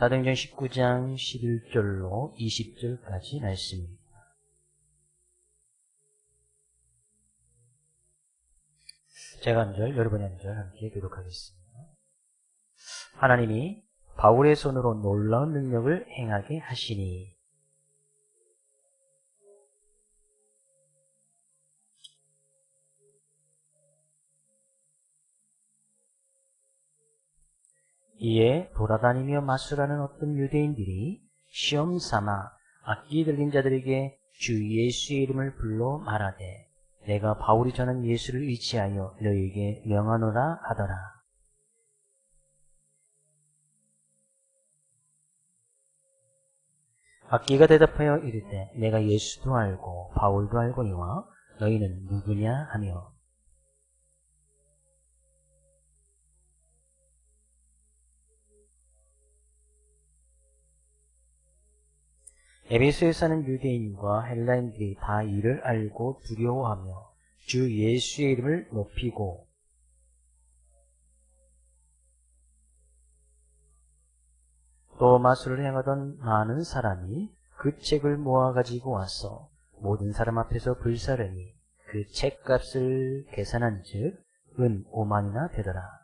사도행전 19장 11절로 20절까지 말씀입니다. 제가 한 절, 여러분이 한 절 함께 교독하겠습니다. 하나님이 바울의 손으로 놀라운 능력을 행하게 하시니 이에 돌아다니며 마술하는 어떤 유대인들이 시험 삼아 악기 들린 자들에게 주 예수의 이름을 불러 말하되 내가 바울이 전한 예수를 의지하여 너희에게 명하노라 하더라. 악기가 대답하여 이르되 내가 예수도 알고 바울도 알거니와 너희는 누구냐 하며 에베소에 사는 유대인과 헬라인들이 다 이를 알고 두려워하며 주 예수의 이름을 높이고 또 마술을 행하던 많은 사람이 그 책을 모아가지고 와서 모든 사람 앞에서 불사르니 그 책값을 계산한 즉 은 5만이나 되더라.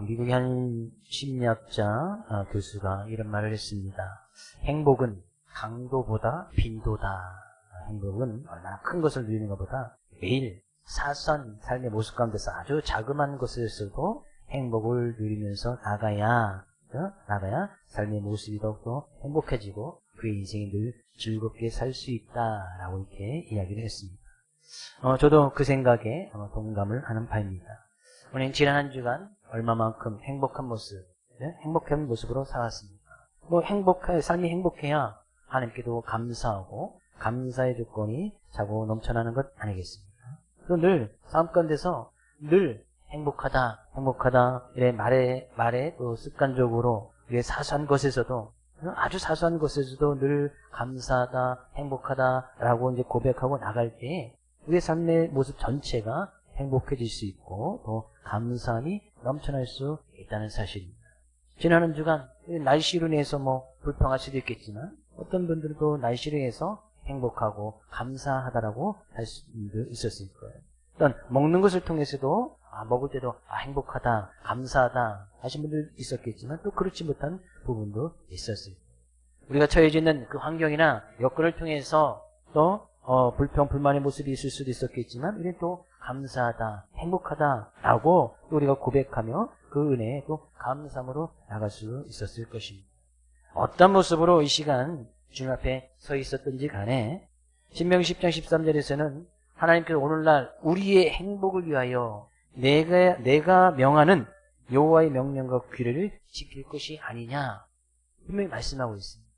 미국의 한 심리학자 교수가 이런 말을 했습니다. 행복은 강도보다 빈도다. 행복은 얼마나 큰 것을 누리는 것보다 매일 사소한 삶의 모습 가운데서 아주 자그마한 것에서도 행복을 누리면서 나가야 삶의 모습이 더욱더 행복해지고 그의 인생이 늘 즐겁게 살 수 있다라고 이렇게 이야기를 했습니다. 저도 그 생각에 동감을 하는 바입니다. 우리는 지난 한 주간 얼마만큼 행복한 모습, 행복한 모습으로 살았습니까? 삶이 행복해야 하나님께도 감사하고 감사의 조건이 자고 넘쳐나는 것 아니겠습니까? 또 늘 삶 가운데서 늘 행복하다 이래 말에 또 습관적으로 우리의 사소한 것에서도 아주 사소한 것에서도 늘 감사하다, 행복하다라고 이제 고백하고 나갈 때 우리의 삶의 모습 전체가 행복해질 수 있고 또 감사함이 넘쳐날 수 있다는 사실입니다. 지난 한 주간 날씨로 인해서 불평할 수도 있겠지만 어떤 분들도 날씨로 인해서 행복하고 감사하다라고 할 수도 있었을 거예요. 또한 먹는 것을 통해서도 먹을 때도 행복하다, 감사하다 하신 분들 있었겠지만 또 그렇지 못한 부분도 있었을 거예요. 우리가 처해져 있는 그 환경이나 여건을 통해서 또 불평, 불만의 모습이 있을 수도 있었겠지만 우리는 또 감사하다, 행복하다라고 또 우리가 고백하며 그 은혜에 또 감사함으로 나갈 수 있었을 것입니다. 어떤 모습으로 이 시간 주님 앞에 서 있었던지 간에 신명기 10장 13절에서는 하나님께서 오늘날 우리의 행복을 위하여 내가 명하는 여호와의 명령과 규례를 지킬 것이 아니냐 분명히 말씀하고 있습니다.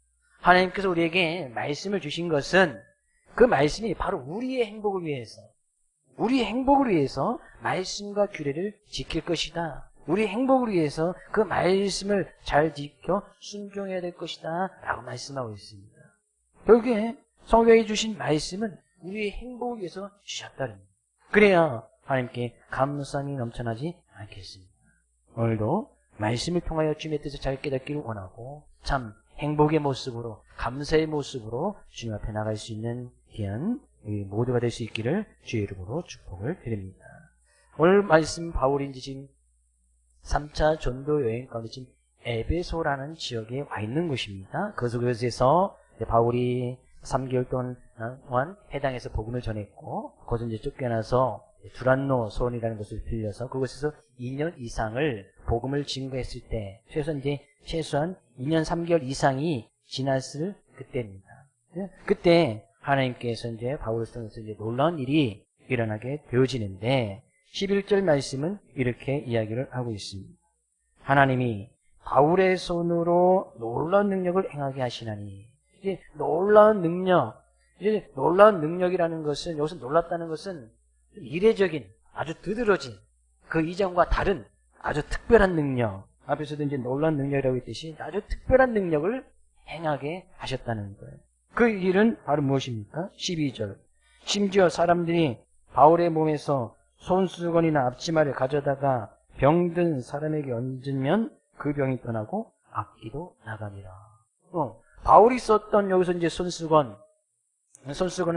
하나님께서 우리에게 말씀을 주신 것은 그 말씀이 바로 우리의 행복을 위해서 말씀과 규례를 지킬 것이다. 우리의 행복을 위해서 그 말씀을 잘 지켜 순종해야 될 것이다 라고 말씀하고 있습니다. 결국에 성경에 주신 말씀은 우리의 행복을 위해서 주셨다는 겁니다. 그래야 하나님께 감사함이 넘쳐나지 않겠습니다. 오늘도 말씀을 통하여 주님의 뜻을 잘 깨닫기를 원하고 참 행복의 모습으로 감사의 모습으로 주님 앞에 나갈 수 있는 귀한 우리 모두가 될 수 있기를 주의 이름으로 축복을 드립니다. 오늘 말씀 바울이 지금 3차 전도 여행 가운데 지금 에베소라는 지역에 와 있는 곳입니다. 그곳에서 바울이 3개월 동안 해당에서 복음을 전했고 거기서 이제 쫓겨나서 두란노 소원이라는 곳을 빌려서 그곳에서 2년 이상을 복음을 증거했을 때 최소한 2년 3개월 이상이 지났을 그때입니다. 그때 하나님께서 이제 바울을 통해서 이제 놀라운 일이 일어나게 되어지는데 11절 말씀은 이렇게 이야기를 하고 있습니다. 하나님이 바울의 손으로 놀라운 능력을 행하게 하시나니 이제 놀라운 능력이라는 것은 여기서 놀랐다는 것은 이례적인 아주 두드러진 그 이전과 다른 아주 특별한 능력 앞에서도 이제 놀라운 능력이라고 했듯이 아주 특별한 능력을 행하게 하셨다는 거예요. 그 일은 바로 무엇입니까? 12절 심지어 사람들이 바울의 몸에서 손수건이나 앞치마를 가져다가 병든 사람에게 얹으면 그 병이 떠나고 악기도 나가니라. 바울이 썼던 여기서 이제 손수건은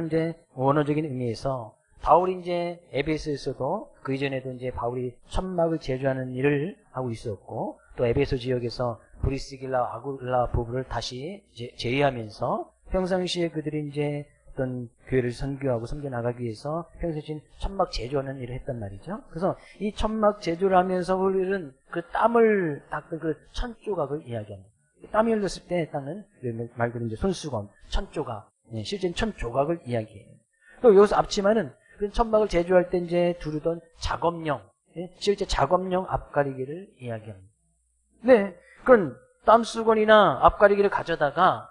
이제 원어적인 의미에서 바울이 이제 에베소에서도 그 이전에도 이제 바울이 천막을 제조하는 일을 하고 있었고, 또 에베소 지역에서 브리스길라 아굴라 부부를 다시 제의하면서 평상시에 그들이 이제 어떤 교회를 선교하고 섬겨 나가기 위해서 평소에 천막 제조하는 일을 했단 말이죠. 그래서 이 천막 제조를 하면서 흘리는 그 땀을 닦은 그 천조각을 이야기합니다. 땀이 흘렸을 때 닦는 말 그대로 이제 손수건, 천조각, 실제는 천조각을 이야기해요. 또 여기서 앞치마는 그 천막을 제조할 때 이제 두르던 작업용, 실제 작업용 앞가리개를 이야기합니다. 네, 그런 땀수건이나 앞가리개를 가져다가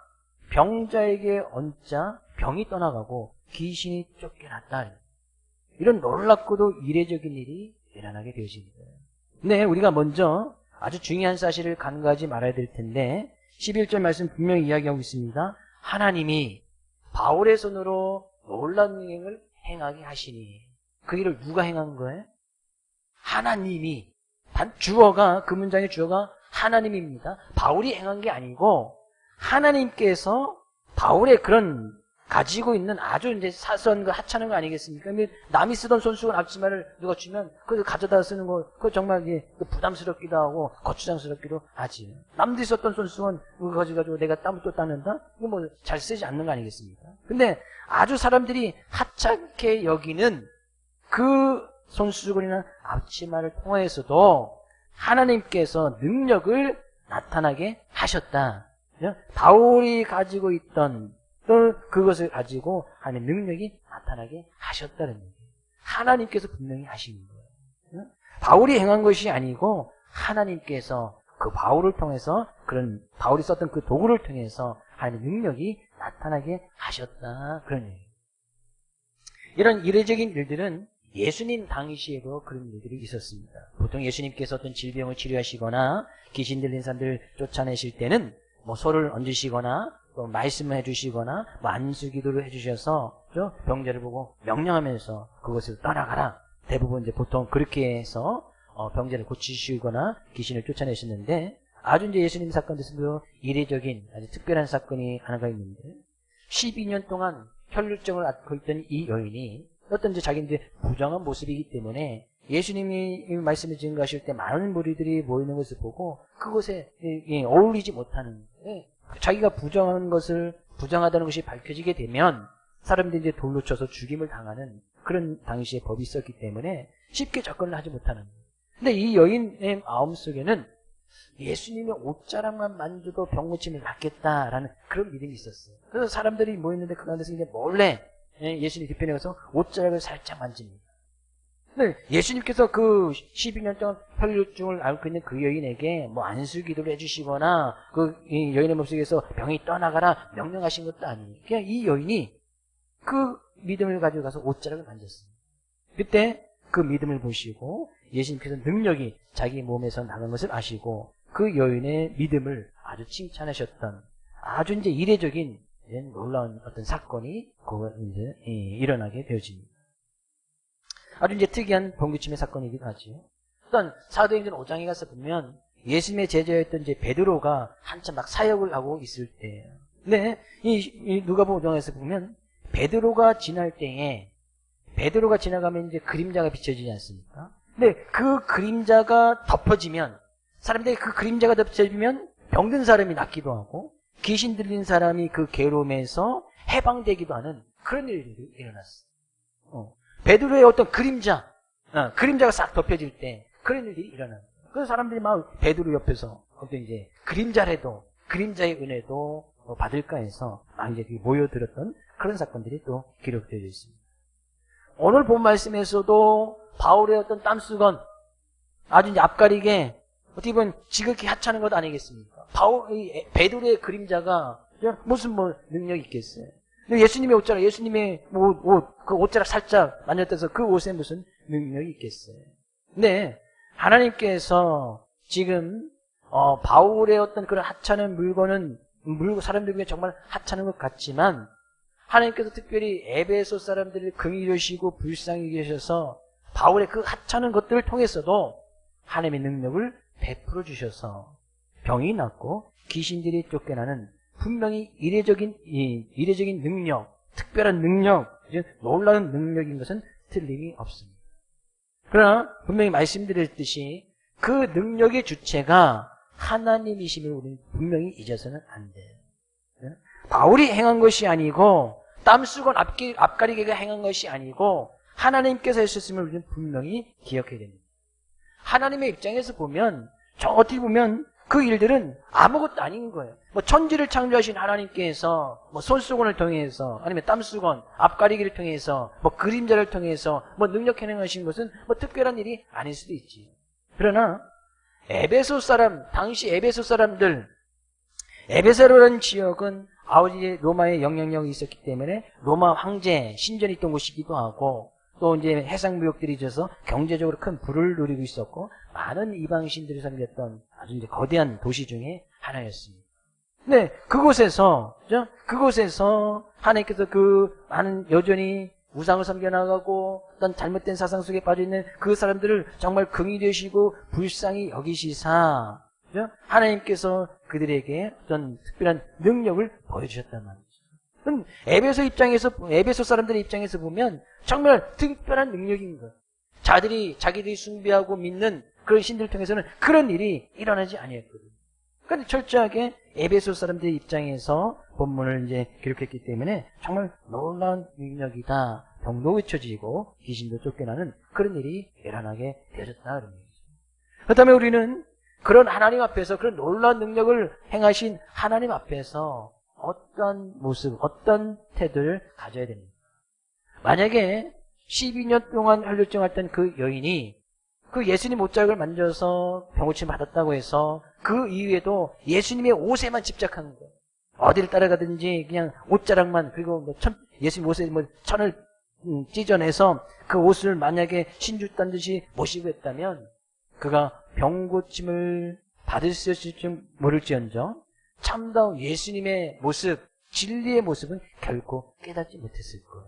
병자에게 얹자 병이 떠나가고 귀신이 쫓겨났다. 이런 놀랍고도 이례적인 일이 일어나게 되어집니다. 네, 우리가 먼저 아주 중요한 사실을 간과하지 말아야 될 텐데 11절 말씀 분명히 이야기하고 있습니다. 하나님이 바울의 손으로 놀라운 행을 행하게 하시니. 그 일을 누가 행한 거예요? 하나님이. 주어가, 그 문장의 주어가 하나님입니다. 바울이 행한 게 아니고 하나님께서 바울의 그런 가지고 있는 아주 이제 사소한 거 하찮은 거 아니겠습니까? 남이 쓰던 손수건 앞치마를 누가 주면 그걸 가져다 쓰는 거, 그거 정말 이게 부담스럽기도 하고 거추장스럽기도 하지. 남들이 썼던 손수건 그거 가지고 내가 땀을 또 닦는다? 이거 뭐 잘 쓰지 않는 거 아니겠습니까? 근데 아주 사람들이 하찮게 여기는 그 손수건이나 앞치마를 통해서도 하나님께서 능력을 나타나게 하셨다. 바울이 가지고 있던 또 그것을 가지고 하나님 능력이 나타나게 하셨다는 얘기예요. 하나님께서 분명히 하신 거예요. 바울이 행한 것이 아니고 하나님께서 그 바울을 통해서 그런 바울이 썼던 그 도구를 통해서 하나님 능력이 나타나게 하셨다. 그런 얘기예요. 이런 이례적인 일들은 예수님 당시에도 그런 일들이 있었습니다. 보통 예수님께서 어떤 질병을 치료하시거나 귀신 들린 사람들 쫓아내실 때는 뭐 소를 얹으시거나 또 말씀을 해주시거나 뭐 안수기도를 해주셔서 병자를 보고 명령하면서 그것을 떠나가라. 대부분 이제 보통 그렇게 해서 병자를 고치시거나 귀신을 쫓아내셨는데 아주 이제 예수님 사건에서도 이례적인 아주 특별한 사건이 하나가 있는데 12년 동안 혈루증을 앓고 있던 이 여인이 어떤 이제 자기 이제 부정한 모습이기 때문에 예수님이 말씀을 증거하실 때 많은 무리들이 모이는 것을 보고 그것에 어울리지 못하는 자기가 부정한 것을 부정하다는 것이 밝혀지게 되면 사람들이 이제 돌로 쳐서 죽임을 당하는 그런 당시의 법이 있었기 때문에 쉽게 접근을 하지 못하는 거예요. 근데 이 여인의 마음속에는 예수님의 옷자락만 만져도 병고침을 낫겠다라는 그런 믿음이 있었어요. 그래서 사람들이 모였는데 그 가운데서 이제 몰래 예수님 뒤편에 가서 옷자락을 살짝 만집니다. 근데 예수님께서 그 12년 동안 혈루증을 앓고 있는 그 여인에게 뭐 안수기도를 해주시거나 그 여인의 몸속에서 병이 떠나가라 명령하신 것도 아니에요. 그냥 이 여인이 그 믿음을 가지고 가서 옷자락을 만졌습니다. 그때 그 믿음을 보시고 예수님께서 능력이 자기 몸에서 나간 것을 아시고 그 여인의 믿음을 아주 칭찬하셨던 아주 이제 이례적인 놀라운 어떤 사건이 이제 일어나게 되어집니다. 아주 이제 특이한 병기침의 사건이기도 하죠. 어떤 사도행전 5장에 가서 보면 예수님의 제자였던 이제 베드로가 한참 막 사역을 하고 있을 때예요. 근데 이 누가복음 5장에서 보면 베드로가 지날 때에 베드로가 지나가면 이제 그림자가 비춰지지 않습니까? 근데 그 그림자가 덮어지면 사람들이 그 그림자가 덮어지면 병든 사람이 낫기도 하고 귀신 들린 사람이 그 괴로움에서 해방되기도 하는 그런 일들이 일어났어요. 베드로의 어떤 그림자가 싹 덮여질 때 그런 일들이 일어나요. 그래서 사람들이 막 베드로 옆에서 어떤 이제 그림자라도 그림자의 은혜도 받을까 해서 막 이제 모여들었던 그런 사건들이 또 기록되어 있습니다. 오늘 본 말씀에서도 바울의 어떤 땀수건 아주 이제 앞가리게 어떻게 보면 지극히 하찮은 것 아니겠습니까? 베드로의 그림자가 무슨 뭐 능력이 있겠어요? 예수님의 옷자락, 예수님의 그 옷자락 살짝 만졌다서 그 옷에 무슨 능력이 있겠어요? 근데 하나님께서 지금 바울의 어떤 그런 하찮은 물건은 사람들 중에 정말 하찮은 것 같지만 하나님께서 특별히 에베소 사람들을 긍휼히 여시고 불쌍히 여기셔서 바울의 그 하찮은 것들을 통해서도 하나님의 능력을 베풀어 주셔서 병이 낫고 귀신들이 쫓겨나는 분명히 이례적인 능력, 특별한 능력, 놀라운 능력인 것은 틀림이 없습니다. 그러나 분명히 말씀드렸듯이 그 능력의 주체가 하나님이심을 우리는 분명히 잊어서는 안 돼요. 바울이 행한 것이 아니고 땀쓰건 앞가리개가 행한 것이 아니고 하나님께서 했었음을 우리는 분명히 기억해야 됩니다. 하나님의 입장에서 보면 어떻게 보면 그 일들은 아무것도 아닌 거예요. 뭐 천지를 창조하신 하나님께서 뭐 손수건을 통해서 아니면 땀수건, 앞가리기를 통해서 뭐 그림자를 통해서 뭐 능력 행하신 것은 뭐 특별한 일이 아닐 수도 있지. 그러나 당시 에베소 사람들, 에베소라는 지역은 아우지 로마의 영향력이 있었기 때문에 로마 황제 신전이 있던 곳이기도 하고 또 이제 해상무역들이 있어서 경제적으로 큰 부를 누리고 있었고 많은 이방신들이 섬겼던 아주 이제 거대한 도시 중에 하나였습니다. 근데 그곳에서 하나님께서 그 많은 여전히 우상을 섬겨나가고 어떤 잘못된 사상 속에 빠져있는 그 사람들을 정말 긍휼히 여시고 불쌍히 여기시사 하나님께서 그들에게 어떤 특별한 능력을 보여주셨단 말이죠. 에베소 사람들의 입장에서 보면 정말 특별한 능력인 거예요. 자기들이 숭배하고 믿는 그런 신들을 통해서는 그런 일이 일어나지 아니했거든요. 그런데 철저하게 에베소 사람들의 입장에서 본문을 이제 기록했기 때문에 정말 놀라운 능력이다. 병도 고쳐지고 귀신도 쫓겨나는 그런 일이 일어나게 되어졌다. 그런 얘기죠. 그렇다면 우리는 그런 하나님 앞에서 그런 놀라운 능력을 행하신 하나님 앞에서 어떤 모습, 어떤 태도를 가져야 됩니까? 만약에 12년 동안 혈루증 앓던 그 여인이 그 예수님 옷자락을 만져서 병고침 받았다고 해서 그 이후에도 예수님의 옷에만 집착하는 거예요. 어디를 따라가든지 그냥 옷자락만, 그리고 뭐 예수님 옷에 뭐 천을 찢어내서 그 옷을 만약에 신주 딴 듯이 모시고 했다면 그가 병고침을 받을 수 있을지 모를지언정 참다운 예수님의 모습, 진리의 모습은 결코 깨닫지 못했을 거예요.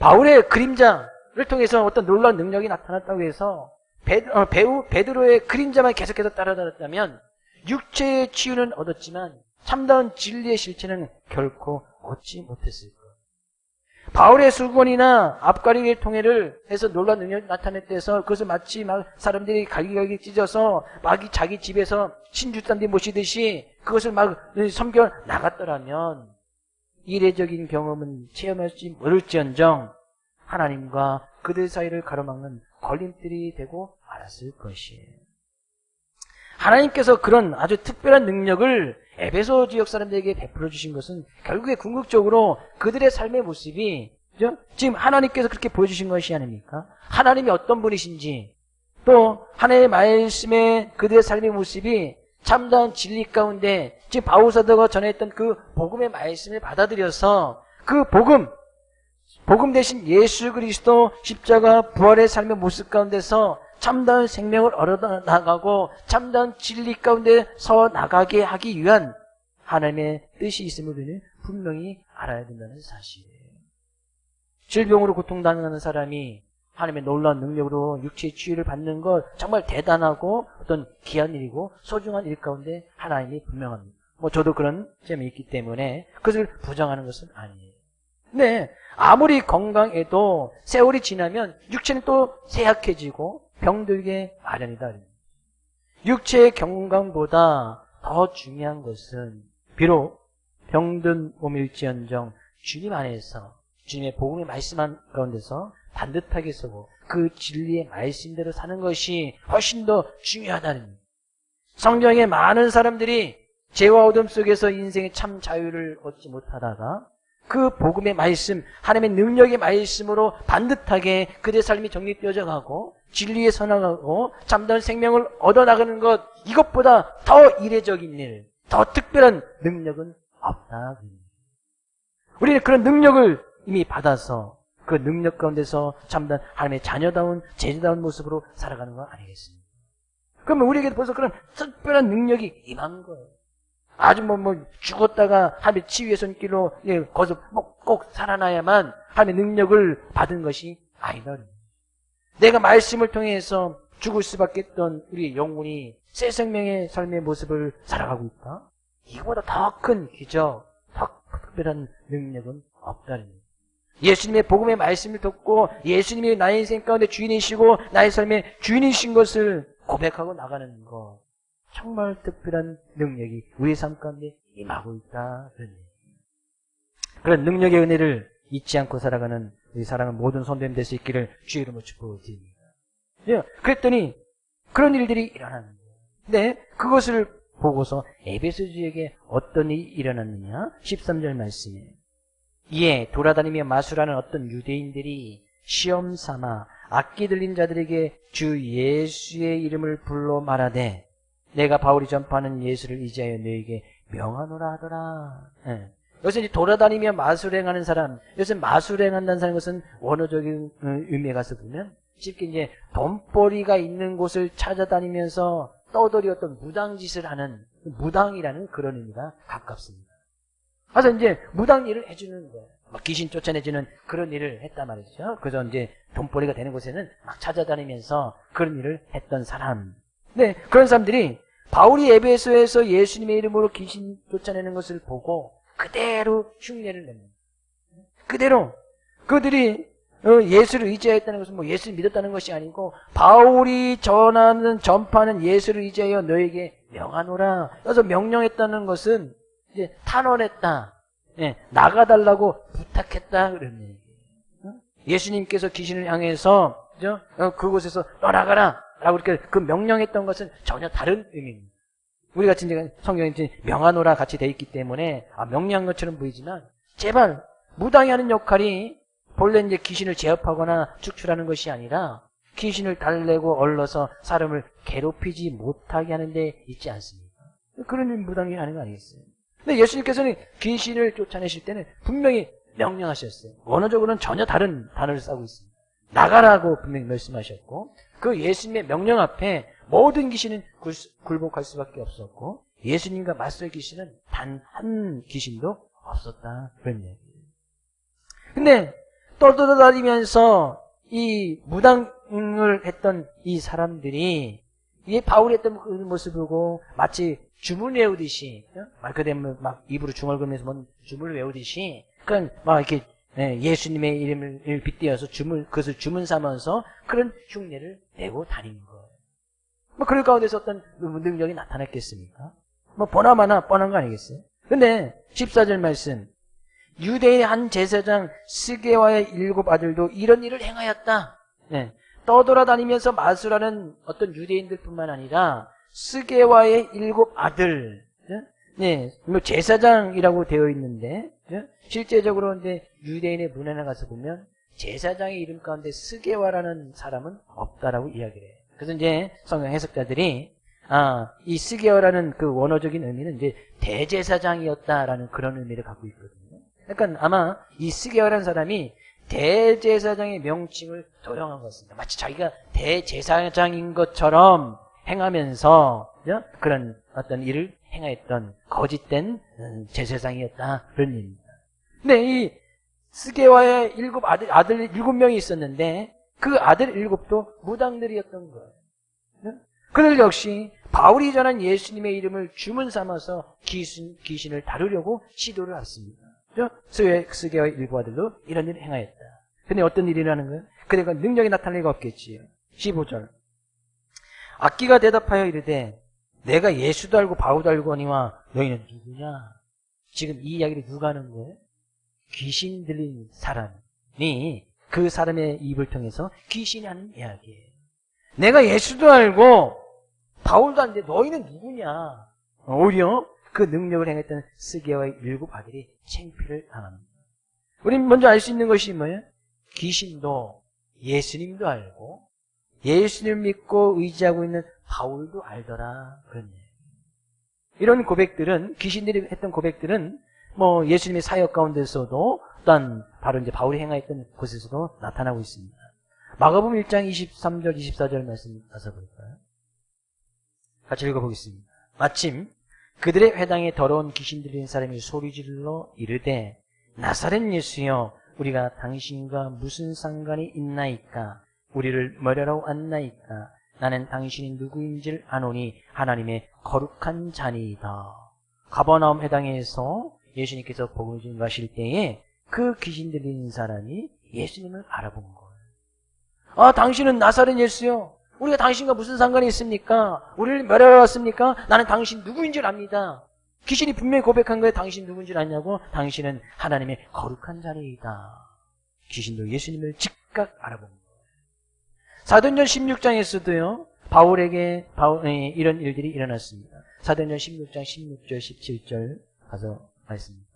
바울의 그림자를 통해서 어떤 놀라운 능력이 나타났다고 해서 베드로의 그림자만 계속해서 따라다녔다면 육체의 치유는 얻었지만 참다운 진리의 실체는 결코 얻지 못했을 거예요. 바울의 수건이나 앞가리의 통해를 해서 놀라운 능력이 나타냈다 해서 그것을 마치 막 사람들이 갈기갈기 찢어서 막 자기 집에서 신주단데 모시듯이 그것을 막 섬겨 나갔더라면 이례적인 경험은 체험할지 모를지언정 하나님과 그들 사이를 가로막는 걸림돌이 되고 말았을 것이에요. 하나님께서 그런 아주 특별한 능력을 에베소 지역 사람들에게 베풀어 주신 것은 결국에 궁극적으로 그들의 삶의 모습이 지금 하나님께서 그렇게 보여주신 것이 아닙니까? 하나님이 어떤 분이신지 또 하나님의 말씀에 그들의 삶의 모습이 참다운 진리 가운데 지금 바울 사도가 전했던 그 복음의 말씀을 받아들여서 그 복음 대신 예수 그리스도 십자가 부활의 삶의 모습 가운데서 참다운 생명을 얻어나가고 참다운 진리 가운데 서 나가게 하기 위한 하나님의 뜻이 있음을 우리는 분명히 알아야 된다는 사실이에요. 질병으로 고통당하는 사람이 하나님의 놀라운 능력으로 육체의 치유를 받는 것 정말 대단하고 어떤 귀한 일이고 소중한 일 가운데 하나님이 분명합니다. 저도 그런 점이 있기 때문에 그것을 부정하는 것은 아니에요. 근데 아무리 건강해도 세월이 지나면 육체는 또 쇠약해지고 병들게 마련이다. 육체의 건강보다 더 중요한 것은 비록 병든 몸일지언정 주님 안에서 주님의 복음의 말씀 가운데서 반듯하게 서고 그 진리의 말씀대로 사는 것이 훨씬 더 중요하다는 성경에 많은 사람들이 죄와 어둠 속에서 인생의 참 자유를 얻지 못하다가 그 복음의 말씀, 하나님의 능력의 말씀으로 반듯하게 그들의 삶이 정립되어져 가고 진리에 서나가고 참다운 생명을 얻어나가는 것, 이것보다 더 이례적인 일, 더 특별한 능력은 없다. 우리는 그런 능력을 이미 받아서 그 능력 가운데서 참다운 하나님의 자녀다운 제자다운 모습으로 살아가는 거 아니겠습니까? 그러면 우리에게 벌써 그런 특별한 능력이 임한 거예요. 아주 죽었다가 하나님의 치유의 손길로 거기서 꼭 살아나야만 하나님의 능력을 받은 것이 아니다. 내가 말씀을 통해서 죽을 수밖에 없던 우리 영혼이 새 생명의 삶의 모습을 살아가고 있다. 이거보다 더 큰 기적, 더 특별한 능력은 없다는 거예요. 예수님의 복음의 말씀을 듣고 예수님이 나의 인생 가운데 주인이시고 나의 삶의 주인이신 것을 고백하고 나가는 것, 정말 특별한 능력이 우리의 삶 가운데 임하고 있다. 그런 능력의 은혜를 잊지 않고 살아가는 우리 사랑하는 모든 손됨 될 수 있기를 주의 이름으로 축복드립니다. 그랬더니 그런 일들이 일어나는 거예요. 근데 그것을 보고서 에베소주에게 어떤 일이 일어났느냐? 13절 말씀에 이에 돌아다니며 마술하는 어떤 유대인들이 시험 삼아 악기 들린 자들에게 주 예수의 이름을 불러 말하되 내가 바울이 전파하는 예수를 의지하여 너에게 명하노라 하더라. 여기서 이제 돌아다니며 마술행하는 사람, 여기서 마술행한다는 사람 것은 원어적인 의미에 가서 보면 쉽게 이제 돈벌이가 있는 곳을 찾아다니면서 떠돌이 어떤 무당짓을 하는 무당이라는 그런 의미가 가깝습니다. 그래서 이제 무당 일을 해주는 거예요. 막 귀신 쫓아내주는 그런 일을 했단 말이죠. 그래서 이제 돈벌이가 되는 곳에는 막 찾아다니면서 그런 일을 했던 사람. 네, 그런 사람들이 바울이 에베소에서 예수님의 이름으로 귀신 쫓아내는 것을 보고 그대로 흉내를 냅니다. 그대로 그들이 예수를 의지하였다는 것은 예수를 믿었다는 것이 아니고 바울이 전파하는 예수를 의지하여 너에게 명하노라. 그래서 명령했다는 것은 이제 탄원했다. 나가달라고 부탁했다. 그런 얘기예요. 예수님께서 귀신을 향해서 그곳에서 떠나가라 라고 이렇게 그 명령했던 것은 전혀 다른 의미입니다. 우리 같이 이제 성경에 명하노라 같이 돼 있기 때문에 명령한 것처럼 보이지만 제발 무당이 하는 역할이 본래 이제 귀신을 제압하거나 축출하는 것이 아니라 귀신을 달래고 얼러서 사람을 괴롭히지 못하게 하는 데 있지 않습니까? 그런 무당이 하는 거 아니겠어요? 근데 예수님께서는 귀신을 쫓아내실 때는 분명히 명령하셨어요. 원어적으로는 전혀 다른 단어를 쓰고 있습니다. 나가라고 분명히 말씀하셨고 그 예수님의 명령 앞에 모든 귀신은 굴복할 수밖에 없었고 예수님과 맞설 귀신은 단 한 귀신도 없었다. 그런 얘기예요. 근데 떠돌아다니면서 이 무당을 했던 이 사람들이 이 바울이 했던 그 모습을 보고 마치 주문 외우듯이 말 그대로 막 입으로 중얼거리면서 주문을 외우듯이 그러니까 막 이렇게 예수님의 이름을 빗대어서 그것을 주문 삼아서 그런 흉내를 내고 다니는 거예요. 그럴 가운데서 어떤 능력이 나타났겠습니까? 보나마나 뻔한 거 아니겠어요? 근데 14절 말씀 유대의 한 제사장 스게와의 7 아들도 이런 일을 행하였다. 떠돌아다니면서 마술하는 어떤 유대인들뿐만 아니라 스게와의 7 아들, 제사장이라고 되어 있는데 실제적으로 근데 유대인의 문헌에 가서 보면 제사장의 이름 가운데 스게와라는 사람은 없다라고 이야기를 해요. 그래서 이제 성경 해석자들이 이 스게와라는 그 원어적인 의미는 이제 대제사장이었다라는 그런 의미를 갖고 있거든요. 그러니까 아마 이 스게와라는 사람이 대제사장의 명칭을 도용한 것 같습니다. 마치 자기가 대제사장인 것처럼 행하면서 그런 어떤 일을 행하였던 거짓된 제사장이었다 그런 의미입니다. 근데 이 스게와의 7 아들 7명이 있었는데 그 아들 7도 무당들이었던 거예요. 그들 역시 바울이 전한 예수님의 이름을 주문 삼아서 귀신을 다루려고 시도를 했습니다. 스게와의 7 아들도 이런 일을 행하였다. 근데 어떤 일이 일어나는 거예요? 그러니까 능력이 나타날 리가 없겠지요. 15절 악기가 대답하여 이르되 내가 예수도 알고 바울도 알거니와 너희는 누구냐? 지금 이 이야기를 누가 하는 거예요? 귀신 들린 사람이 그 사람의 입을 통해서 귀신이 하는 이야기예요. 내가 예수도 알고 바울도 아는데 너희는 누구냐? 오히려 그 능력을 행했던 스게와의 7 아들이 창피를 당합니다. 우리는 먼저 알 수 있는 것이 뭐예요? 귀신도 예수님도 알고 예수님을 믿고 의지하고 있는 바울도 알더라. 그런 얘기예요. 이런 고백들은 귀신들이 했던 고백들은 예수님의 사역 가운데서도 또한 바로 이제 바울이 행하였던 곳에서도 나타나고 있습니다. 마가복음 1장 23절 24절 말씀 가서 볼까요? 같이 읽어보겠습니다. 마침 그들의 회당에 더러운 귀신 들린 사람이 소리질러 이르되 나사렛 예수여 우리가 당신과 무슨 상관이 있나이까? 우리를 뭐라고 왔나이까? 나는 당신이 누구인지를 아노니 하나님의 거룩한 자니이다. 가버나움 회당에서 예수님께서 복음을 증거하실 때에 그 귀신 들린 사람이 예수님을 알아본 거예요. 아, 당신은 나사렛 예수요. 우리가 당신과 무슨 상관이 있습니까? 우리를 멸하러 왔습니까? 나는 당신 누구인 줄 압니다. 귀신이 분명히 고백한 거예요. 당신 누구인 줄 아냐고? 당신은 하나님의 거룩한 자니이다. 귀신도 예수님을 즉각 알아본 거예요. 사도행전 16장에서도요. 바울에게 이런 일들이 일어났습니다. 사도행전 16장 16절 17절 가서 말씀입니다.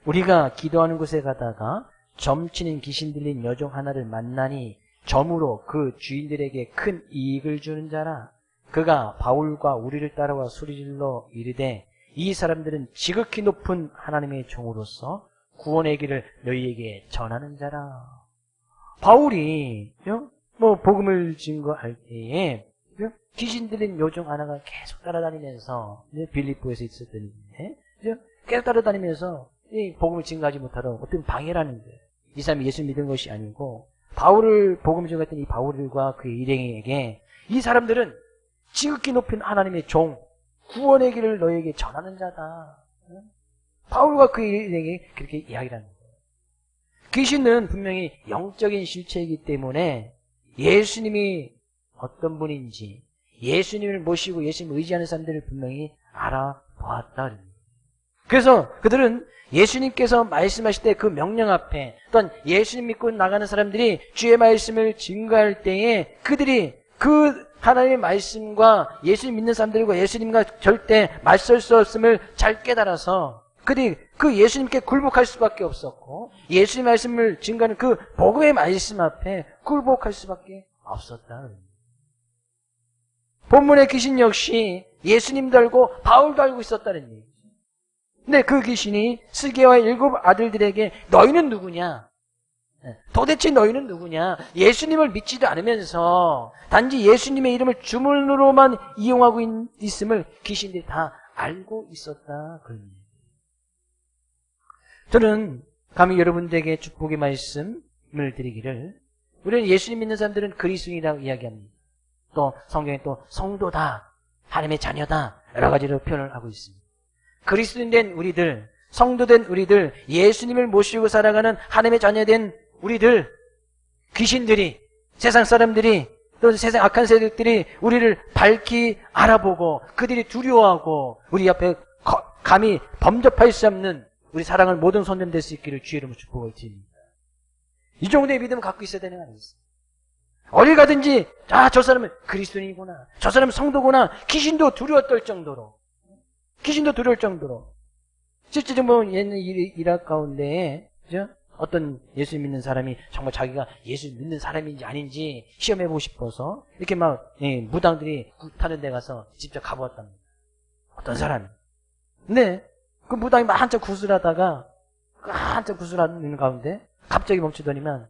우리가 기도하는 곳에 가다가 점치는 귀신 들린 여종 하나를 만나니 점으로 그 주인들에게 큰 이익을 주는 자라. 그가 바울과 우리를 따라와 소리질러 이르되 이 사람들은 지극히 높은 하나님의 종으로서 구원의 길을 너희에게 전하는 자라. 바울이 복음을 증거할 때에 귀신 들린 여종 하나가 계속 따라다니면서 빌립보에서 있었던 일인데 계속 따라다니면서 이 복음을 증거하지 못하러 어떤 방해라는 거예요. 이 사람이 예수 믿은 것이 아니고 바울을 복음을 증거했던 이 바울과 그의 일행에게 이 사람들은 지극히 높은 하나님의 종, 구원의 길을 너에게 전하는 자다. 바울과 그의 일행에게 그렇게 이야기를 하는 거예요. 귀신은 분명히 영적인 실체이기 때문에 예수님이 어떤 분인지 예수님을 모시고 예수님을 의지하는 사람들을 분명히 알아보았다. 그래서 그들은 예수님께서 말씀하실 때 그 명령 앞에 또한 예수님 믿고 나가는 사람들이 주의 말씀을 증거할 때에 그들이 그 하나님의 말씀과 예수님 믿는 사람들과 예수님과 절대 맞설 수 없음을 잘 깨달아서 그들이 그 예수님께 굴복할 수밖에 없었고 예수님 말씀을 증거하는 그 복음의 말씀 앞에 굴복할 수밖에 없었다. 본문의 귀신 역시 예수님도 알고 바울도 알고 있었다는 얘기죠. 근데 그 귀신이 스게와 7 아들들에게 너희는 누구냐? 도대체 너희는 누구냐? 예수님을 믿지도 않으면서 단지 예수님의 이름을 주문으로만 이용하고 있음을 귀신들이 다 알고 있었다. 그런 얘기예요. 저는 감히 여러분들에게 축복의 말씀을 드리기를 우리는 예수님 믿는 사람들은 그리스도인이라고 이야기합니다. 또 성경에 또 성도다, 하나님의 자녀다 여러 가지로 표현을 하고 있습니다. 그리스도인 된 우리들, 성도된 우리들, 예수님을 모시고 살아가는 하나님의 자녀된 우리들, 귀신들이, 세상 사람들이, 또 세상 악한 세력들이 우리를 밝히 알아보고 그들이 두려워하고 우리 옆에 감히 범접할 수 없는 우리 사랑을 모든 손님될 수 있기를 주의 이름으로 축복을 드립니다. 이 정도의 믿음을 갖고 있어야 되는 거 아니겠어요? 어디 가든지 저 사람은 그리스도인이구나, 저 사람은 성도구나, 귀신도 두려워 떨 정도로, 귀신도 두려울 정도로. 실제로 보면 옛날 이락 가운데 어떤 예수 믿는 사람이 정말 자기가 예수 믿는 사람인지 아닌지 시험해보고 싶어서 이렇게 막 무당들이 타는 데 가서 직접 가보았답니다. 어떤 사람이. 근데 그 무당이 막 한참 구슬하다가 한참 구슬하는 가운데 갑자기 멈추더니만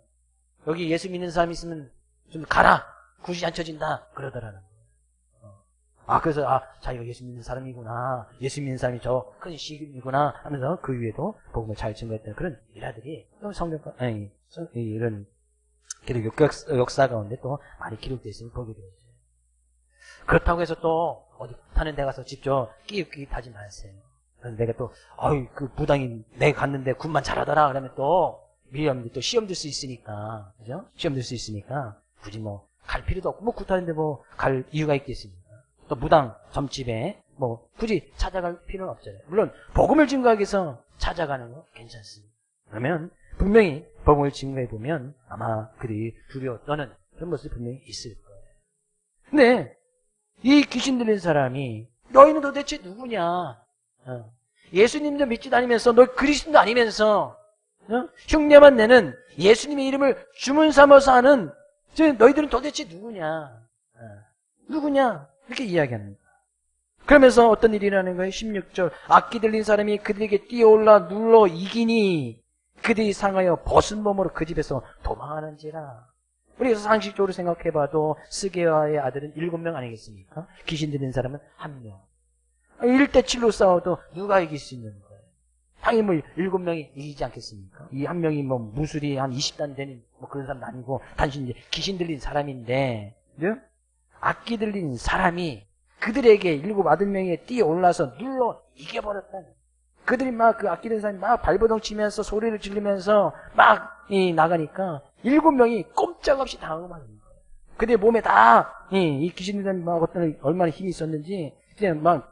여기 예수 믿는 사람이 있으면 좀 가라, 굿이 안 쳐진다 그러더라는 거예요. 그래서 자기가 예수 믿는 사람이구나, 예수 믿는 사람이 저 큰 시기구나 하면서 그 위에도 복음을 잘 증거했던 그런 일화들이 성경과 이런 기록 역사 가운데 또 많이 기록되어 있으니 보게 되죠. 그렇다고 해서 또 어디 타는 데 가서 직접 끼익끼익 타지 마세요. 그래서 내가 또 그 무당이 내가 갔는데 굿만 잘하더라 그러면 또 미리하면 또 시험 들 수 있으니까, 그죠? 시험 들 수 있으니까 굳이 뭐 갈 필요도 없고 굿 타는데 뭐 갈 이유가 있겠습니까? 또 무당 점집에 뭐 굳이 찾아갈 필요는 없잖아요. 물론 복음을 증거하기 위해서 찾아가는 거 괜찮습니다. 그러면 분명히 복음을 증거해 보면 아마 그들이 두려워 떠는 그런 모습이 분명히 있을 거예요. 근데 이 귀신 들린 사람이 너희는 도대체 누구냐? 예수님도 믿지도 않으면서 너 그리스도도 아니면서 흉내만 내는 예수님의 이름을 주문 삼아서 하는 너희들은 도대체 누구냐? 누구냐? 이렇게 이야기합니다. 그러면서 어떤 일이 일어나는 거예요? 16절 악기 들린 사람이 그들에게 뛰어올라 눌러 이기니 그들이 상하여 벗은 몸으로 그 집에서 도망하는지라. 우리가 상식적으로 생각해봐도 스게와의 아들은 7명 아니겠습니까? 귀신 들린 사람은 1명. 1대7로 싸워도 누가 이길 수 있는 거예요? 당연히 뭐 7명이 이기지 않겠습니까? 이 한 명이 뭐 무술이 한 20단 되는 뭐 그런 사람도 아니고 단순히 이제 귀신 들린 사람인데, 그죠? 악기 들린 사람이 그들에게 7, 8명이 뛰어올라서 눌러 이겨버렸다. 그들이 막 그 악기 들린 사람이 막 발버둥 치면서 소리를 지르면서 막 나가니까 7명이 꼼짝없이 당황하는 거예요. 그들 몸에 다 이 귀신 들린 사람이 막 어떤 얼마나 힘이 있었는지 그냥 막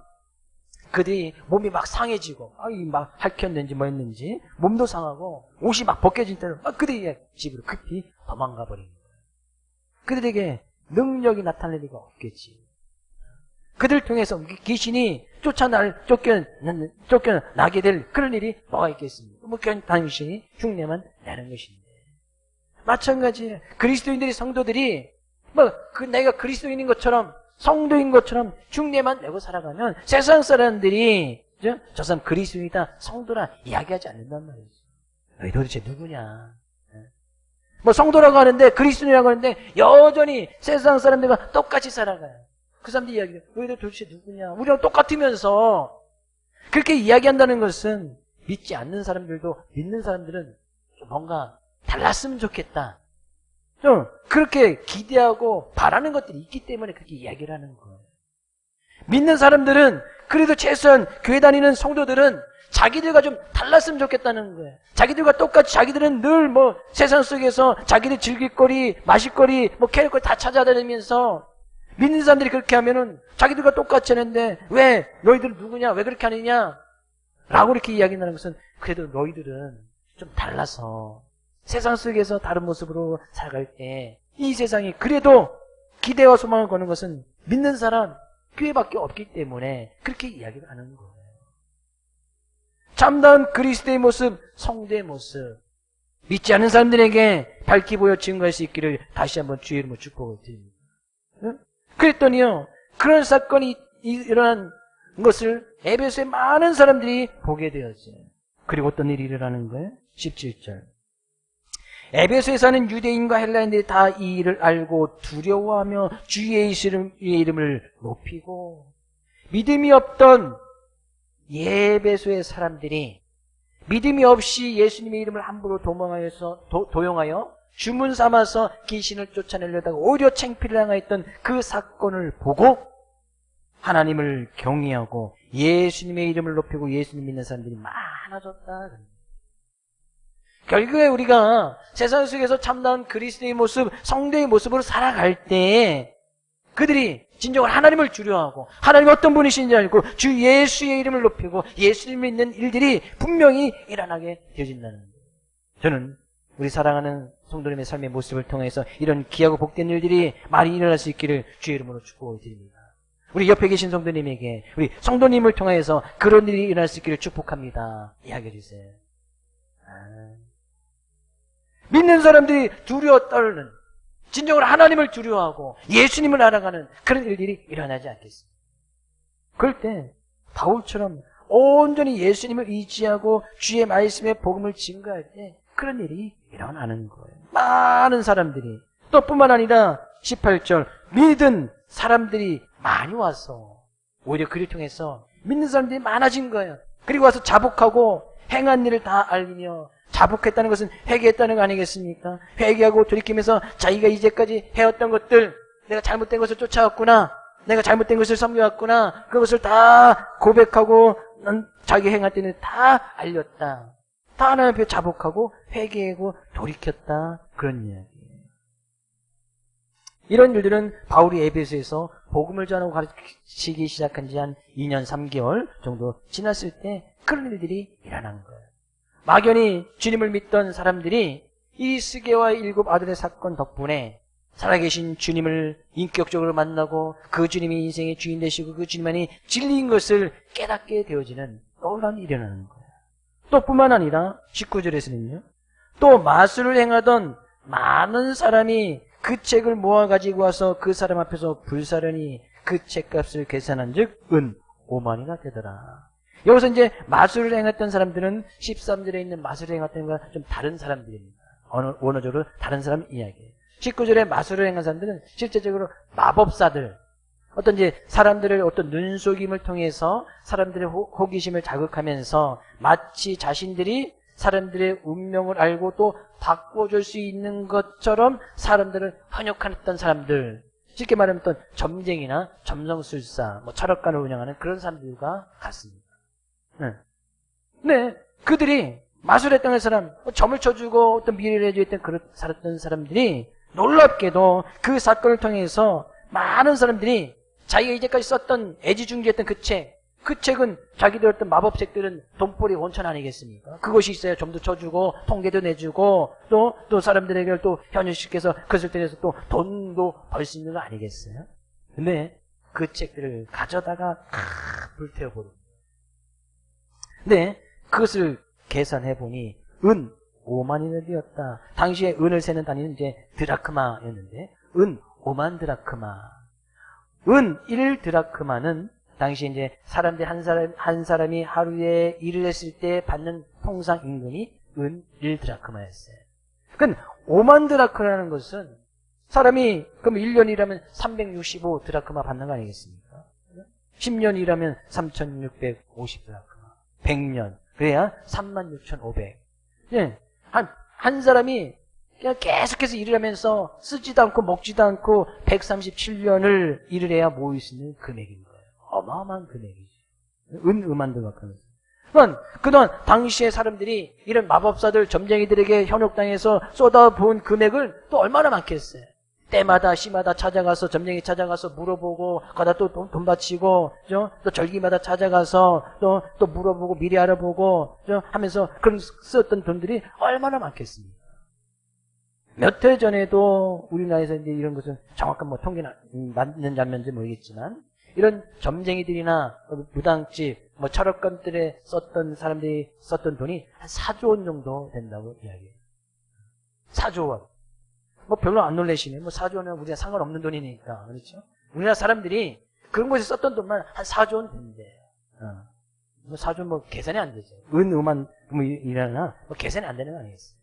그들이 몸이 막 상해지고, 막 핥혔는지 뭐 했는지, 몸도 상하고, 옷이 막 벗겨진 때는 막 그들이 집으로 급히 도망가 버린 거예요. 그들에게 능력이 나타날 리가 없겠지. 그들 통해서 귀신이 쫓겨나게 될 그런 일이 뭐가 있겠습니까? 뭐 당신이 흉내만 내는 것인데. 마찬가지예요. 그리스도인들이, 성도들이, 내가 그리스도인인 것처럼, 성도인 것처럼 흉내만 내고 살아가면 세상 사람들이 저 사람 그리스도인이다, 성도라 이야기하지 않는단 말이죠. 너희 도대체 누구냐? 뭐 성도라고 하는데, 그리스도인이라고 하는데 여전히 세상 사람들과 똑같이 살아가요. 그 사람들이 이야기해요. 너희들 도대체 누구냐? 우리랑 똑같으면서. 그렇게 이야기한다는 것은 믿지 않는 사람들도 믿는 사람들은 뭔가 달랐으면 좋겠다, 좀 그렇게 기대하고 바라는 것들이 있기 때문에 그렇게 이야기를 하는 거예요. 믿는 사람들은, 그래도 최소한 교회 다니는 성도들은 자기들과 좀 달랐으면 좋겠다는 거예요. 자기들과 똑같이, 자기들은 늘 뭐 세상 속에서 자기들 즐길 거리, 마실 거리, 뭐 캐럴 거리 다 찾아다니면서, 믿는 사람들이 그렇게 하면은 자기들과 똑같이 하는데 왜 너희들은 누구냐, 왜 그렇게 하느냐 라고 이렇게 이야기하는 것은, 그래도 너희들은 좀 달라서 세상 속에서 다른 모습으로 살아갈 때 이 세상이 그래도 기대와 소망을 거는 것은 믿는 사람, 교회밖에 없기 때문에 그렇게 이야기를 하는 거예요. 참다운 그리스도의 모습, 성도의 모습, 믿지 않는 사람들에게 밝히 보여 증거할 수 있기를 다시 한번 주의 이름으로 축복을 드립니다. 그랬더니요, 그런 사건이 일어난 것을 에베소의 많은 사람들이 보게 되었어요. 그리고 어떤 일이 일어나는 거예요? 17절. 에베소에 사는 유대인과 헬라인들이 다 이 일을 알고 두려워하며 주 예수의 이름을 높이고, 믿음이 없던 에베소의 사람들이 믿음이 없이 예수님의 이름을 함부로 도용하여 주문 삼아서 귀신을 쫓아내려다가 오히려 창피를 당하였던 그 사건을 보고 하나님을 경외하고 예수님의 이름을 높이고 예수님 믿는 사람들이 많아졌다. 결국에 우리가 세상 속에서 참다운 그리스도의 모습, 성도의 모습으로 살아갈 때 그들이 진정으로 하나님을 두려워하고 하나님이 어떤 분이신지 알고 주 예수의 이름을 높이고 예수님 믿는 일들이 분명히 일어나게 되어진다는 거예요. 저는 우리 사랑하는 성도님의 삶의 모습을 통해서 이런 귀하고 복된 일들이 많이 일어날 수 있기를 주의 이름으로 축복을 드립니다. 우리 옆에 계신 성도님에게, 우리 성도님을 통해서 그런 일이 일어날 수 있기를 축복합니다. 이야기해 주세요. 믿는 사람들이 두려워 떨는, 진정으로 하나님을 두려워하고 예수님을 알아가는 그런 일들이 일어나지 않겠습니다. 그럴 때 바울처럼 온전히 예수님을 의지하고 주의 말씀의 복음을 증거할 때 그런 일이 일어나는 거예요. 많은 사람들이, 또 뿐만 아니라 18절, 믿은 사람들이 많이 와서 오히려 그를 통해서 믿는 사람들이 많아진 거예요. 그리고 와서 자복하고 행한 일을 다 알리며, 자복했다는 것은 회개했다는 거 아니겠습니까? 회개하고 돌이키면서 자기가 이제까지 해왔던 것들, 내가 잘못된 것을 쫓아왔구나, 내가 잘못된 것을 섬겨왔구나, 그것을 다 고백하고 자기 행할 때는 다 알렸다. 다 하나님 앞에 자복하고 회개하고 돌이켰다. 그런 이야기예요. 이런 일들은 바울이 에베소에서 복음을 전하고 가르치기 시작한 지 한 2년 3개월 정도 지났을 때 그런 일들이 일어난 거예요. 막연히 주님을 믿던 사람들이 이 스게와 7 아들의 사건 덕분에 살아계신 주님을 인격적으로 만나고 그 주님이 인생의 주인 되시고 그 주님만이 진리인 것을 깨닫게 되어지는 놀라운 일이 일어나는 거예요. 또 뿐만 아니라 19절에서는요, 또 마술을 행하던 많은 사람이 그 책을 모아 가지고 와서 그 사람 앞에서 불사르니 그 책값을 계산한 즉 은 5만이나 되더라. 여기서 이제 마술을 행했던 사람들은 13절에 있는 마술을 행했던 것과 좀 다른 사람들입니다. 원어적으로 다른 사람 이야기예요. 19절에 마술을 행한 사람들은 실제적으로 마법사들, 어떤 이제 사람들을 어떤 눈속임을 통해서 사람들의 호기심을 자극하면서 마치 자신들이 사람들의 운명을 알고 또 바꿔줄 수 있는 것처럼 사람들을 현혹했던 사람들, 쉽게 말하면 어떤 점쟁이나 점성술사, 철학관을 운영하는 그런 사람들과 같습니다. 네, 그들이 마술의 땅의 사람, 점을 쳐주고 어떤 미래를 해주었던 그런 살았던 사람들이 놀랍게도 그 사건을 통해서 많은 사람들이 자기가 이제까지 썼던 애지중지했던 그 책은 자기들 어떤 마법책들은 돈벌이 원천 아니겠습니까? 그것이 있어야 점도 쳐주고 통계도 내주고 또 사람들에게 또 현실시켜서 그것을 통해서 또 돈도 벌 수 있는 거 아니겠어요? 근데 그 책들을 가져다가 불태워버립니다. 근데 그것을 계산해보니 은 5만이나 되었다. 당시에 은을 세는 단위는 이제 드라크마였는데 은 5만 드라크마. 은 1드라크마는 당시 이제 사람들 한 사람이 하루에 일을 했을 때 받는 통상 임금이 은 1드라크마였어요. 그러니까 5만 드라크마라는 것은 사람이 그럼 1년 일하면 365 드라크마 받는 거 아니겠습니까? 10년 일하면 3650 드라크마. 100년. 그래야 36,500. 예. 한 사람이 그냥 계속해서 일을 하면서 쓰지도 않고 먹지도 않고 137년을 일을 해야 모일 수 있는 금액인 거예요. 어마어마한 금액이죠. 음한 드라크마는. 그동안 당시의 사람들이 이런 마법사들, 점쟁이들에게 현혹당해서 쏟아부은 금액을 또 얼마나 많겠어요. 때마다 시마다 찾아가서 점쟁이 찾아가서 물어보고 거기다 또 돈 바치고 또 절기마다 찾아가서 또 물어보고 미리 알아보고 하면서 그런 썼던 돈들이 얼마나 많겠습니까? 몇 해 전에도 우리나라에서 이제 이런 것은 정확한 통계는 맞는지 안 맞는지 모르겠지만 이런 점쟁이들이나 무당집 철학관들에 썼던 사람들이 썼던 돈이 한 4조 원 정도 된다고 이야기해요. 4조 원. 별로 안 놀라시네. 4조 원은 우리가 상관없는 돈이니까. 그렇죠? 우리나라 사람들이 그런 곳에 썼던 돈만 한 4조 원 된대요. 4조 계산이 안 되죠. 음한 이라나 계산이 안 되는 거 아니겠어요?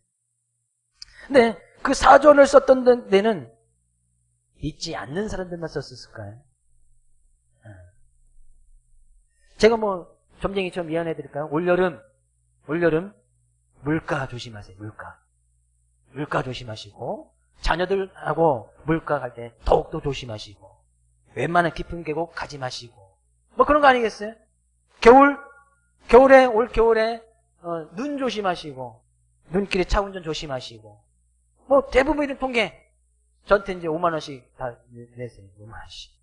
근데 그 4조 원을 썼던 데는 믿지 않는 사람들만 썼을까요? 제가 점쟁이처럼 미안해 드릴까요? 올여름 물가 조심하세요. 물가 조심하시고 자녀들하고 물가 갈 때 더욱더 조심하시고 웬만한 깊은 계곡 가지 마시고 그런 거 아니겠어요? 올 겨울에 눈 조심하시고 눈길에 차 운전 조심하시고 대부분 이런 통계 저한테 이제 5만 원씩 다 내세요. 5만 원씩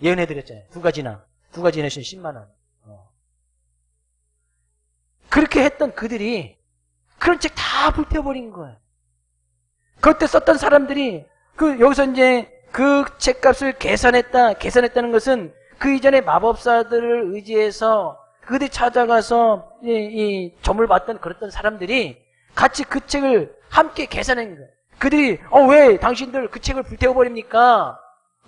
예언해 드렸잖아요. 두 가지 내시면 10만 원. 그렇게 했던 그들이 그런 책 다 불태워버린 거예요. 그때 썼던 사람들이 여기서 이제 그 책값을 계산했다는 것은 그 이전에 마법사들을 의지해서 그들이 찾아가서 이 점을 봤던 그랬던 사람들이 같이 그 책을 함께 계산한 거예요. 그들이 왜 당신들 그 책을 불태워버립니까?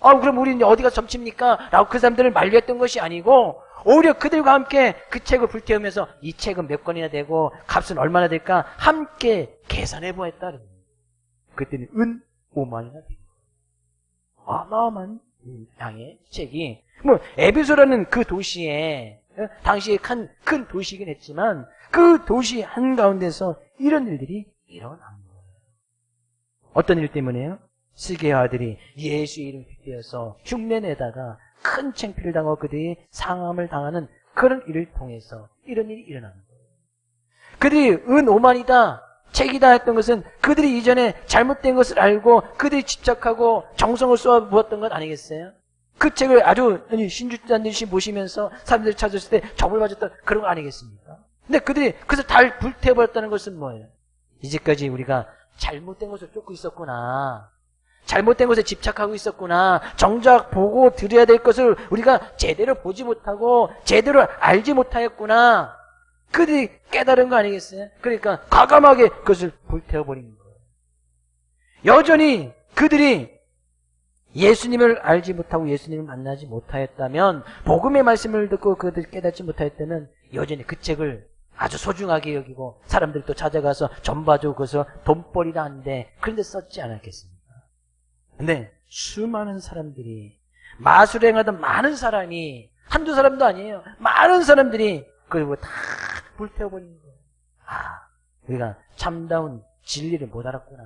그럼 우리는 어디가 점칩니까? 라고 그 사람들을 만류했던 것이 아니고 오히려 그들과 함께 그 책을 불태우면서 이 책은 몇 권이나 되고 값은 얼마나 될까 함께 계산해 보았다. 그때는 은 5만이나 됩니다. 어마어마한 양의 책이 에베소라는 그 도시에 당시에 큰 도시이긴 했지만 그 도시 한가운데서 이런 일들이 일어난 거예요. 어떤 일 때문에요? 스게의 아들이 예수의 이름을 빗대어서 흉내내다가 큰 창피를 당하고 그들이 상함을 당하는 그런 일을 통해서 이런 일이 일어나는 거예요. 그들이 은 5만이다, 책이다 했던 것은 그들이 이전에 잘못된 것을 알고 그들이 집착하고 정성을 쏟아 부었던 것 아니겠어요? 그 책을 아주 신주단듯이 모시면서 사람들이 찾았을 때 점을 맞았던 그런 거 아니겠습니까? 근데 그들이 그것을 다 불태워버렸다는 것은 뭐예요? 이제까지 우리가 잘못된 것을 쫓고 있었구나. 잘못된 것에 집착하고 있었구나. 정작 보고 들어야 될 것을 우리가 제대로 보지 못하고 제대로 알지 못하였구나. 그들이 깨달은 거 아니겠어요? 그러니까 과감하게 그것을 불태워버린 거예요. 여전히 그들이 예수님을 알지 못하고 예수님을 만나지 못하였다면, 복음의 말씀을 듣고 그들이 깨닫지 못하였다면 여전히 그 책을 아주 소중하게 여기고 사람들이 또 찾아가서 전봐주고 그것을 돈벌이라 하는데 그런데 썼지 않았겠습니까? 근데 수많은 사람들이 마술을 행하던 많은 사람이, 한두 사람도 아니에요. 많은 사람들이 그리고 다 불태워버리는 거예요. 아, 우리가 참다운 진리를 못 알았구나.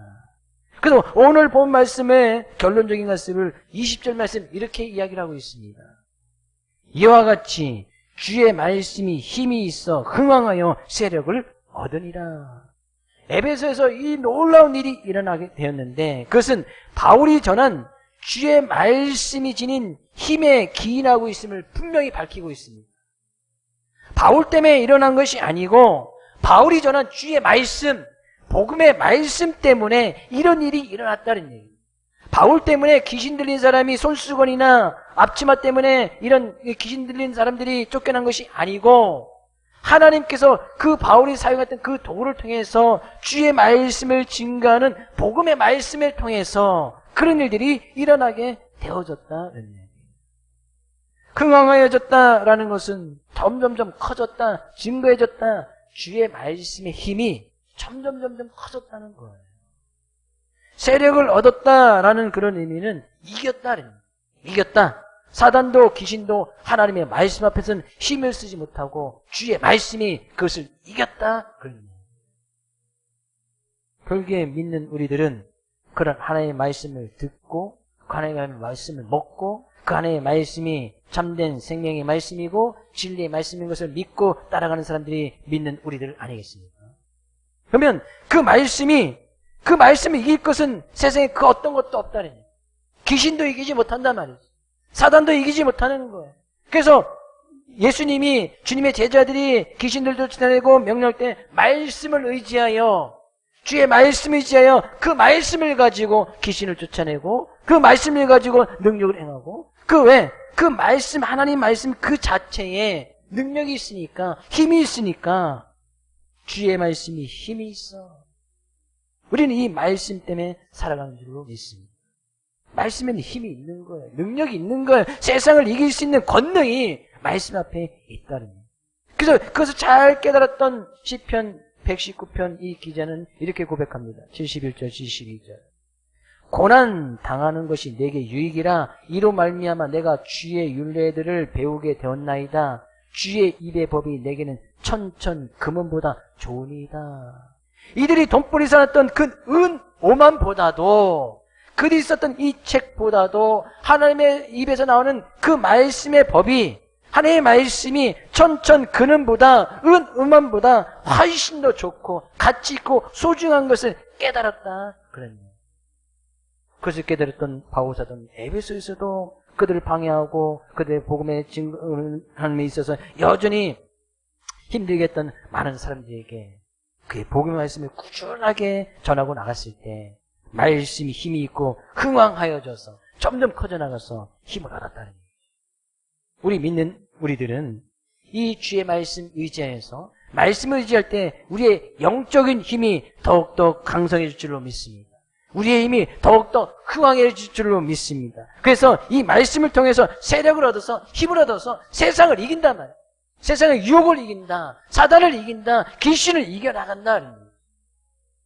그래서 오늘 본 말씀의 결론적인 말씀을 20절 말씀 이렇게 이야기를 하고 있습니다. 이와 같이 주의 말씀이 힘이 있어 흥왕하여 세력을 얻으니라. 에베소에서 이 놀라운 일이 일어나게 되었는데 그것은 바울이 전한 주의 말씀이 지닌 힘에 기인하고 있음을 분명히 밝히고 있습니다. 바울 때문에 일어난 것이 아니고 바울이 전한 주의 말씀, 복음의 말씀 때문에 이런 일이 일어났다는 얘기예요. 바울 때문에 귀신 들린 사람이 손수건이나 앞치마 때문에 이런 귀신 들린 사람들이 쫓겨난 것이 아니고 하나님께서 그 바울이 사용했던 그 도구를 통해서 주의 말씀을 증거하는 복음의 말씀을 통해서 그런 일들이 일어나게 되어졌다는 얘기예요. 흥왕하여졌다라는 것은 점점점 커졌다, 증거해졌다, 주의 말씀의 힘이 점점 커졌다는 거예요. 세력을 얻었다라는 그런 의미는 이겼다는 거예요. 이겼다. 사단도 귀신도 하나님의 말씀 앞에서는 힘을 쓰지 못하고 주의 말씀이 그것을 이겼다. 그런 거예요. 결국에 믿는 우리들은 그런 하나님의 말씀을 듣고 그 하나님의 말씀을 먹고 그 하나님의 말씀이 참된 생명의 말씀이고 진리의 말씀인 것을 믿고 따라가는 사람들이 믿는 우리들 아니겠습니까? 그러면 그 말씀이 이길 것은 세상에 그 어떤 것도 없다는 거예요. 귀신도 이기지 못한단 말이죠. 사단도 이기지 못하는 거예요. 그래서 예수님이 주님의 제자들이 귀신들도 쫓아내고 명령할 때 말씀을 의지하여 주의 말씀을 의지하여 그 말씀을 가지고 귀신을 쫓아내고 그 말씀을 가지고 능력을 행하고 그 말씀 하나님 말씀 그 자체에 능력이 있으니까 힘이 있으니까 주의 말씀이 힘이 있어. 우리는 이 말씀 때문에 살아가는 줄로 믿습니다. 말씀에는 힘이 있는 거예요. 능력이 있는 거예요. 세상을 이길 수 있는 권능이 말씀 앞에 있다는 거예요. 그래서 그것을 잘 깨달았던 시편 119편 이 기자는 이렇게 고백합니다. 71절 72절 고난 당하는 것이 내게 유익이라 이로 말미암아 내가 주의 율례들을 배우게 되었나이다. 주의 입의 법이 내게는 천천 금은보다 좋으니이다. 이들이 돈벌이 살았던 그 은 오만보다도 그들이 썼던 이 책보다도 하나님의 입에서 나오는 그 말씀의 법이 하나님의 말씀이 천천 근원보다 음원보다 훨씬 더 좋고 가치 있고 소중한 것을 깨달았다. 그랬네요. 그것을 깨달았던 바울사도는 에베소에서도 그들을 방해하고 그들의 복음의 증거함에 있어서 여전히 힘들게 했던 많은 사람들에게 그의 복음의 말씀을 꾸준하게 전하고 나갔을 때 말씀이 힘이 있고 흥왕하여져서 점점 커져나가서 힘을 얻었다는 얘기죠. 우리 믿는 우리들은 이 주의 말씀 의지하여서 말씀을 의지할 때 우리의 영적인 힘이 더욱더 강성해질 줄로 믿습니다. 우리의 힘이 더욱더 흥왕해질 줄로 믿습니다. 그래서 이 말씀을 통해서 세력을 얻어서 힘을 얻어서 세상을 이긴단 말이에요. 세상의 유혹을 이긴다. 사단을 이긴다. 귀신을 이겨나간다.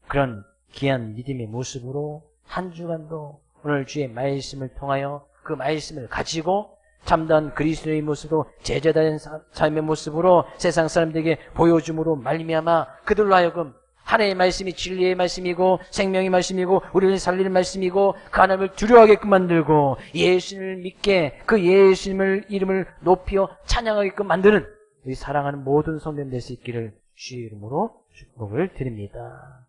그런 귀한 믿음의 모습으로 한 주간도 오늘 주의 말씀을 통하여 그 말씀을 가지고 참다운 그리스도의 모습으로 제자된 삶의 모습으로 세상 사람들에게 보여줌으로 말미암아 그들로 하여금 하나님의 말씀이 진리의 말씀이고 생명의 말씀이고 우리를 살리는 말씀이고 그 하나님을 두려워하게끔 만들고 예수님을 믿게 그 예수님을 이름을 높여 찬양하게끔 만드는 우리 사랑하는 모든 성도들 될 수 있기를 주의 이름으로 축복을 드립니다.